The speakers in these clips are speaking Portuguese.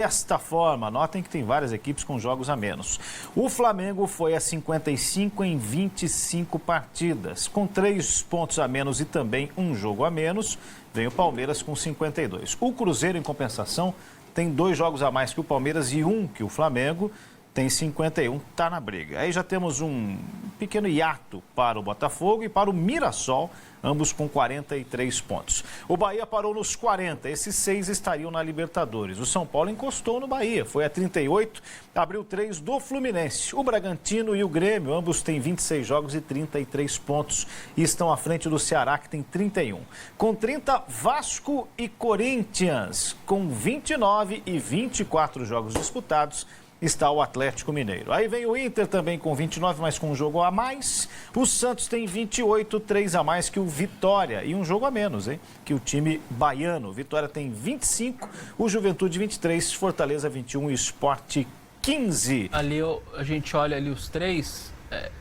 Desta forma, notem que tem várias equipes com jogos a menos. O Flamengo foi a 55 em 25 partidas. Com 3 pontos a menos e também um jogo a menos, vem o Palmeiras com 52. O Cruzeiro, em compensação, tem 2 jogos a mais que o Palmeiras e 1 que o Flamengo. Tem 51, está na briga. Aí já temos um pequeno hiato para o Botafogo e para o Mirassol, ambos com 43 pontos. O Bahia parou nos 40, esses 6 estariam na Libertadores. O São Paulo encostou no Bahia, foi a 38, abriu 3 do Fluminense. O Bragantino e o Grêmio, ambos têm 26 jogos e 33 pontos e estão à frente do Ceará, que tem 31. Com 30, Vasco e Corinthians, com 29 e 24 jogos disputados, está o Atlético Mineiro. Aí vem o Inter também com 29, mas com um jogo a mais. O Santos tem 28, 3 a mais que o Vitória e um jogo a menos, hein? Que o time baiano. O Vitória tem 25, o Juventude 23, Fortaleza 21 e Sport 15. Ali a gente olha ali os 3...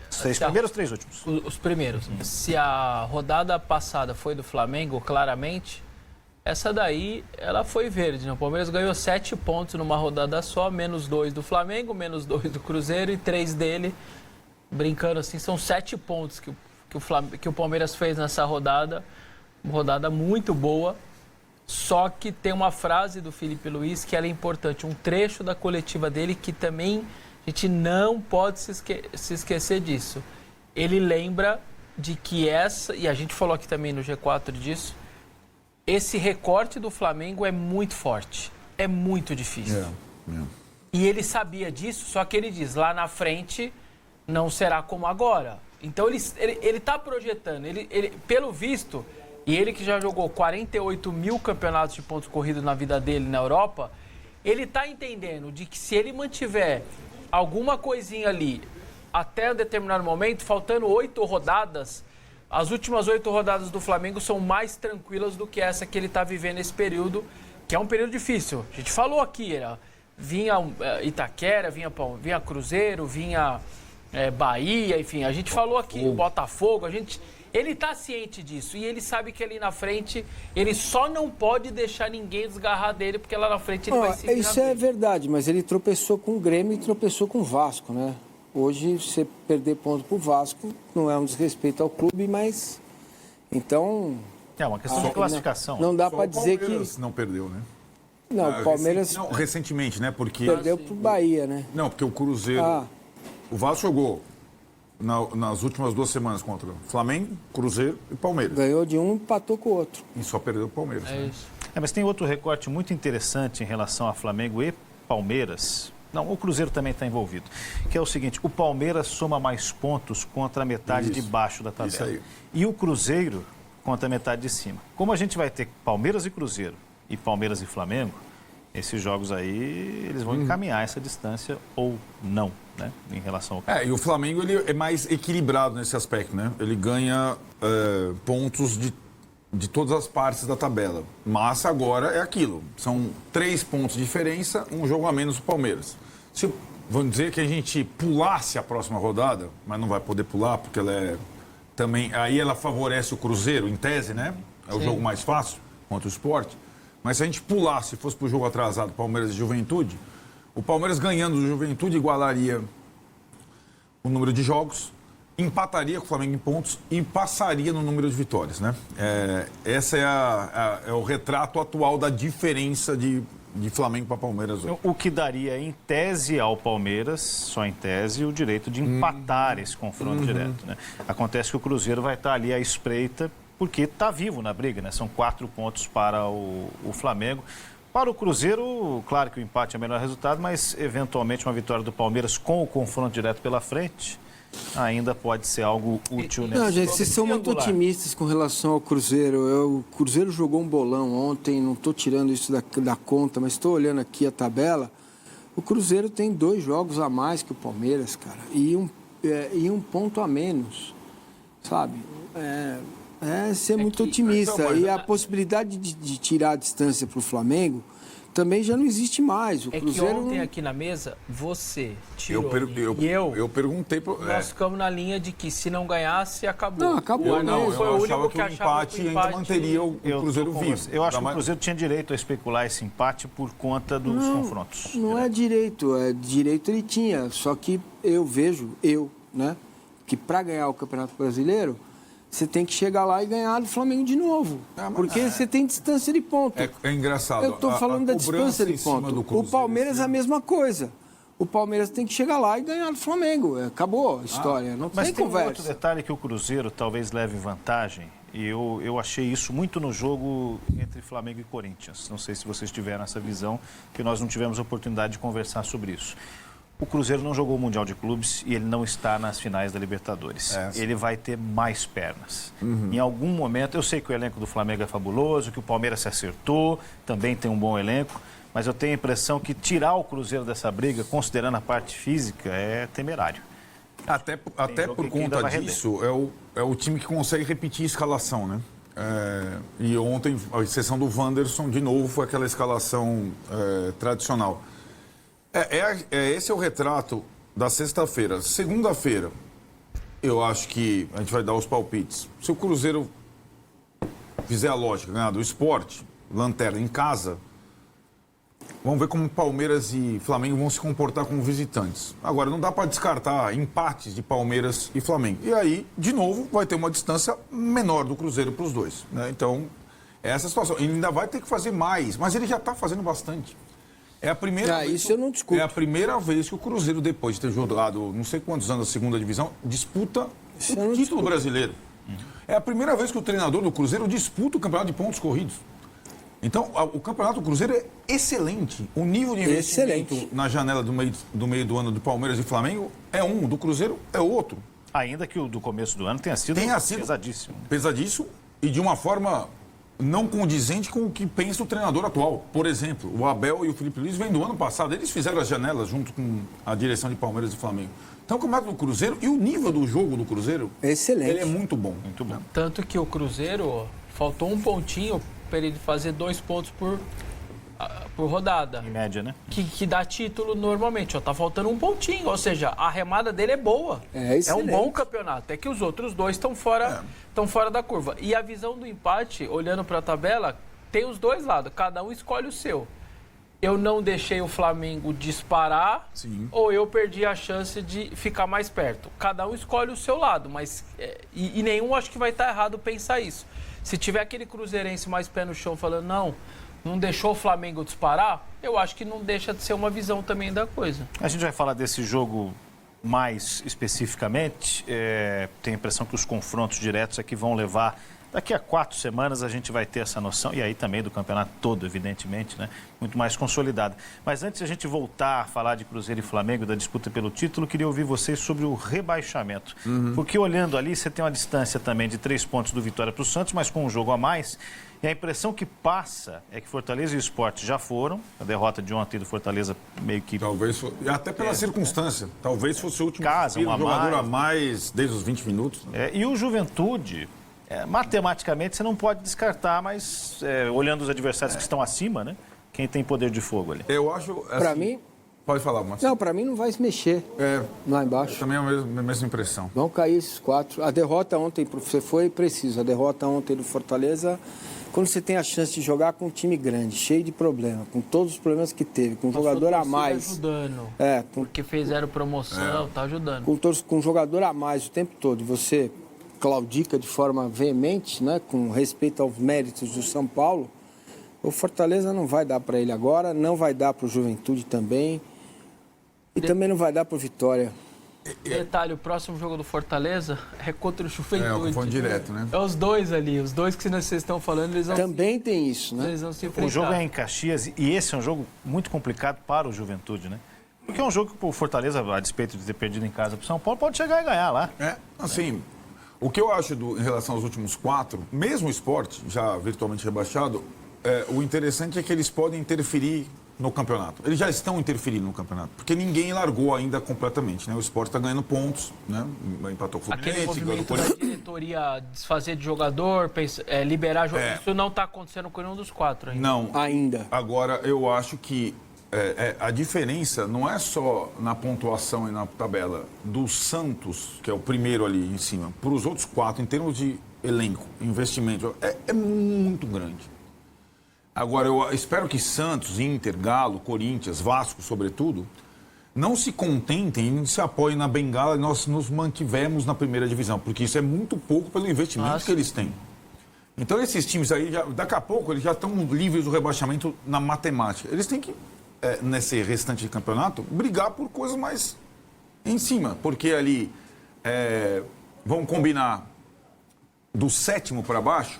Os 3 primeiros, 3 últimos. Os primeiros. Se a rodada passada foi do Flamengo, claramente... Essa daí, ela foi verde, né? O Palmeiras ganhou 7 pontos numa rodada só, menos 2 do Flamengo, menos 2 do Cruzeiro e 3 dele. Brincando assim, são 7 pontos que o Palmeiras fez nessa rodada. Uma rodada muito boa. Só que tem uma frase do Felipe Luiz que ela é importante. Um trecho da coletiva dele que também a gente não pode se esquecer disso. Ele lembra de que e a gente falou aqui também no G4 disso, esse recorte do Flamengo é muito forte, é muito difícil. E ele sabia disso, só que ele diz, lá na frente não será como agora. Então ele está projetando, pelo visto, e ele que já jogou 48 mil campeonatos de pontos corridos na vida dele na Europa, ele está entendendo de que se ele mantiver alguma coisinha ali até um determinado momento, faltando 8 rodadas, as últimas 8 rodadas do Flamengo são mais tranquilas do que essa que ele está vivendo nesse período, que é um período difícil. A gente falou aqui, vinha Itaquera, vinha Cruzeiro, vinha Bahia, enfim, a gente falou aqui, o Botafogo, ele está ciente disso e ele sabe que ali na frente ele só não pode deixar ninguém desgarrar dele, porque lá na frente ele vai se virar. Isso é verdade, mas ele tropeçou com o Grêmio e tropeçou com o Vasco, né? Hoje, você perder ponto para o Vasco não é um desrespeito ao clube, mas... Então... É uma questão de classificação. Não dá para dizer que... O Palmeiras não perdeu, né? Não, o Palmeiras... Não, recentemente, né? Porque... Perdeu para o Bahia, né? Não, porque o Cruzeiro... O Vasco jogou nas últimas 2 semanas contra Flamengo, Cruzeiro e Palmeiras. Ganhou de um e empatou com o outro. E só perdeu o Palmeiras. É isso. Mas tem outro recorte muito interessante em relação a Flamengo e Palmeiras. Não, o Cruzeiro também está envolvido. Que é o seguinte, o Palmeiras soma mais pontos contra a metade de baixo da tabela. Isso aí. E o Cruzeiro contra a metade de cima. Como a gente vai ter Palmeiras e Cruzeiro e Palmeiras e Flamengo, esses jogos aí, eles vão encaminhar essa distância ou não, né? Em relação ao... E o Flamengo ele é mais equilibrado nesse aspecto, né? Ele ganha pontos de todas as partes da tabela. Mas agora é aquilo. São 3 pontos de diferença, um jogo a menos o Palmeiras. Vamos dizer que a gente pulasse a próxima rodada, mas não vai poder pular, porque ela é também... Aí ela favorece o Cruzeiro, em tese, né? É o jogo mais fácil contra o Sport. Mas se a gente pulasse, fosse para o jogo atrasado, Palmeiras e Juventude, o Palmeiras ganhando do Juventude igualaria o número de jogos, empataria com o Flamengo em pontos e passaria no número de vitórias, né? Essa é o retrato atual da diferença de Flamengo para Palmeiras hoje. O que daria, em tese, ao Palmeiras, só em tese, o direito de empatar esse confronto direto, né? Acontece que o Cruzeiro vai estar ali à espreita, porque está vivo na briga, né? São 4 pontos para o Flamengo. Para o Cruzeiro, claro que o empate é o melhor resultado, mas eventualmente uma vitória do Palmeiras com o confronto direto pela frente ainda pode ser algo útil. Não, gente, vocês são muito otimistas com relação ao Cruzeiro. O Cruzeiro jogou um bolão ontem, não estou tirando isso da conta, mas estou olhando aqui a tabela. O Cruzeiro tem 2 jogos a mais que o Palmeiras, cara, e um ponto a menos, sabe? Ser muito otimista. E a possibilidade de tirar a distância para o Flamengo também já não existe mais. O É Cruzeiro que ontem não... aqui na mesa, você tirou eu perguntei pro... Nós ficamos na linha de que se não ganhasse, acabou. Não, acabou. Eu achava que o empate ainda manteria o Cruzeiro vivo. Eu acho que o Cruzeiro tinha direito a especular esse empate por conta dos confrontos. Não é direito. Direito ele tinha. Só que eu vejo, né, que para ganhar o Campeonato Brasileiro, você tem que chegar lá e ganhar do Flamengo de novo. Porque você tem distância de ponto. É engraçado. Eu estou falando da distância de ponto. O Palmeiras é a mesma coisa. O Palmeiras tem que chegar lá e ganhar do Flamengo. Acabou a história. Não mas tem tem conversa. Um outro detalhe que o Cruzeiro talvez leve vantagem. E eu achei isso muito no jogo entre Flamengo e Corinthians. Não sei se vocês tiveram essa visão, que nós não tivemos a oportunidade de conversar sobre isso. O Cruzeiro não jogou o Mundial de Clubes e ele não está nas finais da Libertadores. Ele vai ter mais pernas. Em algum momento, eu sei que o elenco do Flamengo é fabuloso, que o Palmeiras se acertou, também tem um bom elenco, mas eu tenho a impressão que tirar o Cruzeiro dessa briga, considerando a parte física, é temerário. Até por conta disso, é o time que consegue repetir a escalação, né? E ontem, a exceção do Wanderson, de novo, foi aquela escalação tradicional. Esse é o retrato da sexta-feira. Segunda-feira, eu acho que a gente vai dar os palpites. Se o Cruzeiro fizer a lógica, ganhar do Sport, lanterna em casa, vamos ver como Palmeiras e Flamengo vão se comportar como visitantes. Agora, não dá para descartar empates de Palmeiras e Flamengo. E aí, de novo, vai ter uma distância menor do Cruzeiro para os dois, né? Então, essa situação. Ele ainda vai ter que fazer mais, mas ele já está fazendo bastante. É a primeira vez isso eu não discuto. É a primeira vez que o Cruzeiro, depois de ter jogado não sei quantos anos na segunda divisão, disputa o título brasileiro. É a primeira vez que o treinador do Cruzeiro disputa o campeonato de pontos corridos. Então, o campeonato do Cruzeiro é excelente. O nível de investimento na janela do meio do ano do Palmeiras e Flamengo é um, do Cruzeiro é outro. Ainda que o do começo do ano tenha sido pesadíssimo. Pesadíssimo e de uma forma não condizente com o que pensa o treinador atual. Por exemplo, o Abel e o Felipe Luiz vêm do ano passado. Eles fizeram as janelas junto com a direção de Palmeiras e Flamengo. Então, o campeonato do Cruzeiro e o nível do jogo do Cruzeiro... Excelente. Ele é muito bom. Muito bom. Tanto que o Cruzeiro, faltou um pontinho para ele fazer 2 pontos por rodada. Em média, né? Que dá título normalmente. Ó, tá faltando um pontinho. Ou seja, a remada dele é boa. É um bom campeonato. É que os outros dois estão fora da curva. E a visão do empate, olhando para a tabela, tem os dois lados. Cada um escolhe o seu. Eu não deixei o Flamengo disparar. Sim. Ou eu perdi a chance de ficar mais perto. Cada um escolhe o seu lado. Mas e nenhum acho que vai estar errado pensar isso. Se tiver aquele cruzeirense mais pé no chão falando, não deixou o Flamengo disparar, eu acho que não deixa de ser uma visão também da coisa. A gente vai falar desse jogo mais especificamente. Tenho a impressão que os confrontos diretos aqui vão levar... Daqui a 4 semanas a gente vai ter essa noção, e aí também do campeonato todo, evidentemente, né? Muito mais consolidado. Mas antes de a gente voltar a falar de Cruzeiro e Flamengo, da disputa pelo título, queria ouvir vocês sobre o rebaixamento. Porque olhando ali, você tem uma distância também de 3 pontos do Vitória para o Santos, mas com um jogo a mais. E a impressão que passa é que Fortaleza e o Sport já foram. A derrota de ontem do Fortaleza meio que... Talvez, até pela circunstância. Talvez fosse o último jogador a mais desde os 20 minutos. E o Juventude... matematicamente você não pode descartar, mas olhando os adversários que estão acima, né? Quem tem poder de fogo ali? Eu acho... Assim, para mim... Pode falar, Marcelo. Não, para mim não vai se mexer lá embaixo. Também é a mesma impressão. Vão cair esses 4. A derrota ontem, você foi preciso. A derrota ontem do Fortaleza, quando você tem a chance de jogar com um time grande, cheio de problemas, com todos os problemas que teve, com um jogador a mais... ajudando. Porque fizeram promoção, tá ajudando. Com um jogador a mais o tempo todo, você... claudica de forma veemente, né, com respeito aos méritos do São Paulo, o Fortaleza não vai dar para ele agora, não vai dar para o Juventude também, e também não vai dar para o Vitória. Detalhe, o próximo jogo do Fortaleza é contra o Juventude. Foi direto, né? É os dois ali, os dois que vocês estão falando, eles vão... Também tem isso, né? Eles vão se enfrentar. O jogo é em Caxias e esse é um jogo muito complicado para o Juventude, né? Porque é um jogo que o Fortaleza, a despeito de ter perdido em casa para o São Paulo, pode chegar e ganhar lá. Assim... O que eu acho em relação aos últimos 4, mesmo o Sport, já virtualmente rebaixado, o interessante é que eles podem interferir no campeonato. Eles já estão interferindo no campeonato, porque ninguém largou ainda completamente, né? O Sport está ganhando pontos, né? Empatou com o Aquele Fluminense, ganhou movimento do da Corinthians. diretoria desfazer de jogador, liberar jogador, isso não está acontecendo com nenhum dos 4 ainda. Não. Ainda. Agora, eu acho que a diferença não é só na pontuação e na tabela do Santos, que é o primeiro ali em cima, para os outros 4, em termos de elenco, investimento, é muito grande. Agora, eu espero que Santos, Inter, Galo, Corinthians, Vasco, sobretudo, não se contentem e não se apoiem na bengala e nós nos mantivemos na primeira divisão, porque isso é muito pouco pelo investimento que eles têm. Então, esses times aí, daqui a pouco, eles já estão livres do rebaixamento na matemática. Eles têm que, nesse restante de campeonato, brigar por coisas mais em cima. Porque ali, vamos combinar, do 7º para baixo,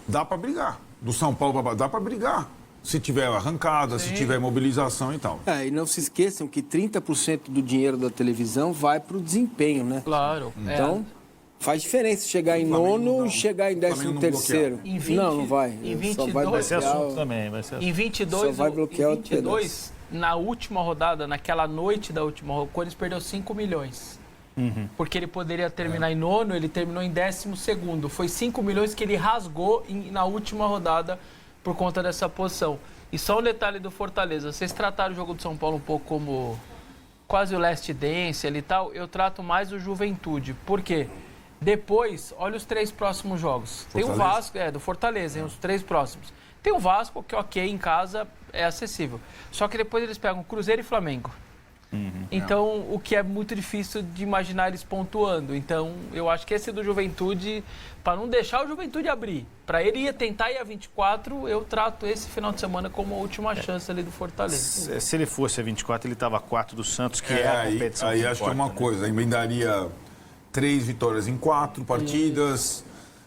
dá para brigar. Do São Paulo para baixo, dá para brigar. Se tiver arrancada, se tiver mobilização e tal. E não se esqueçam que 30% do dinheiro da televisão vai para o desempenho, né? Claro. Então... Faz diferença chegar em nono e chegar em 13º. Não vai. Em 22, só vai ser assunto também. Vai ser assunto. Em 22, só vai bloquear em 22 na última rodada, naquela noite da última rodada, o Corinthians perdeu 5 milhões. Porque ele poderia terminar em nono, ele terminou em 12º. Foi 5 milhões que ele rasgou na última rodada por conta dessa posição. E só um detalhe do Fortaleza. Vocês trataram o jogo do São Paulo um pouco como quase o Last Dance ali e tal. Eu trato mais o Juventude. Por quê? Depois, olha os 3 próximos jogos. Tem o Vasco, do Fortaleza, os 3 próximos. Tem o Vasco, que ok, em casa é acessível. Só que depois eles pegam Cruzeiro e Flamengo. Então, o que é muito difícil de imaginar eles pontuando. Então, eu acho que esse do Juventude, para não deixar o Juventude abrir, para ele ia tentar ir a 24, eu trato esse final de semana como a última chance ali do Fortaleza. Se ele fosse a 24, ele estava a 4 do Santos, que é a competição. Aí acho que é uma coisa, emendaria 3 vitórias em 4 partidas,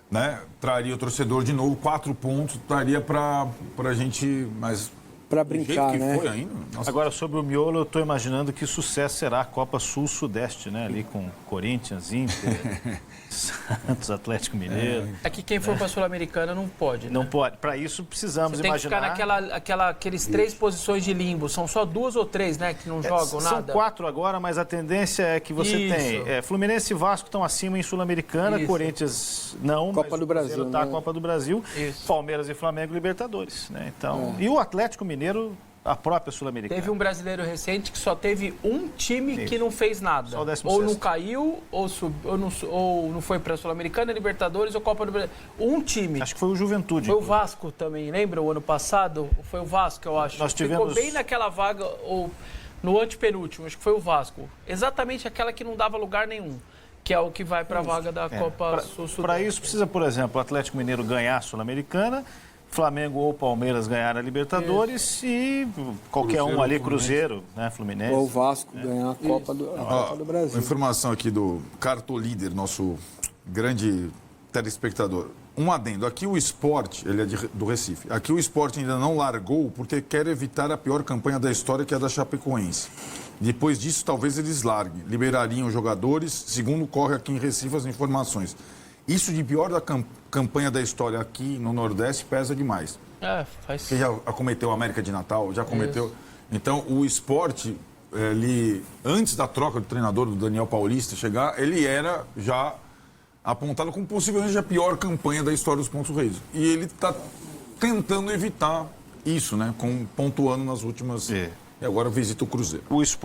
né? Traria o torcedor de novo, 4 pontos, traria para a gente, mas para brincar, né? Foi ainda. Nossa. Agora, sobre o miolo, eu estou imaginando que sucesso será a Copa Sul-Sudeste, né? Ali com Corinthians, Inter, Santos, Atlético Mineiro. É que quem for para a Sul-Americana não pode, né? Não pode. Para isso, precisamos Você tem imaginar... que ficar aqueles 3 posições de limbo. São só 2 ou 3, né? Que não jogam nada. São 4 agora, mas a tendência é que você tem... Fluminense e Vasco estão acima em Sul-Americana, Corinthians não, Copa do Brasil, está né? a Copa do Brasil, Palmeiras e Flamengo Libertadores, né? Então, e o Atlético Mineiro, a própria Sul-Americana. Teve um brasileiro recente que só teve um time que não fez nada. Só o 16º. Ou não caiu, ou não foi para a Sul-Americana, Libertadores ou Copa do Brasil. Um time. Acho que foi o Juventude. Foi o Vasco também, lembra? O ano passado? Foi o Vasco, eu acho. Nós tivemos... Ficou bem naquela vaga, ou no antepenúltimo, acho que foi o Vasco. Exatamente aquela que não dava lugar nenhum. Que é o que vai para a vaga da Copa Sul-Sudeste. Para isso precisa, por exemplo, o Atlético Mineiro ganhar a Sul-Americana, Flamengo ou Palmeiras ganhar a Libertadores e qualquer Cruzeiro, um ali, Cruzeiro, né, Fluminense. Ou o Vasco ganhar a Copa do Brasil. Uma informação aqui do Cartolíder, nosso grande telespectador. Um adendo. Aqui o Sport, ele é do Recife. Aqui o Sport ainda não largou porque quer evitar a pior campanha da história, que é a da Chapecoense. Depois disso, talvez eles larguem. Liberariam os jogadores, segundo corre aqui em Recife as informações. Isso de pior da campanha da história aqui no Nordeste pesa demais. Faz... Você já acometeu a América de Natal, já cometeu... Isso. Então, o Sport, ele, antes da troca do treinador, do Daniel Paulista, chegar, ele era já apontado como possivelmente a pior campanha da história dos pontos corridos. E ele está tentando evitar isso, né? Pontuando nas últimas... E agora visita o Cruzeiro.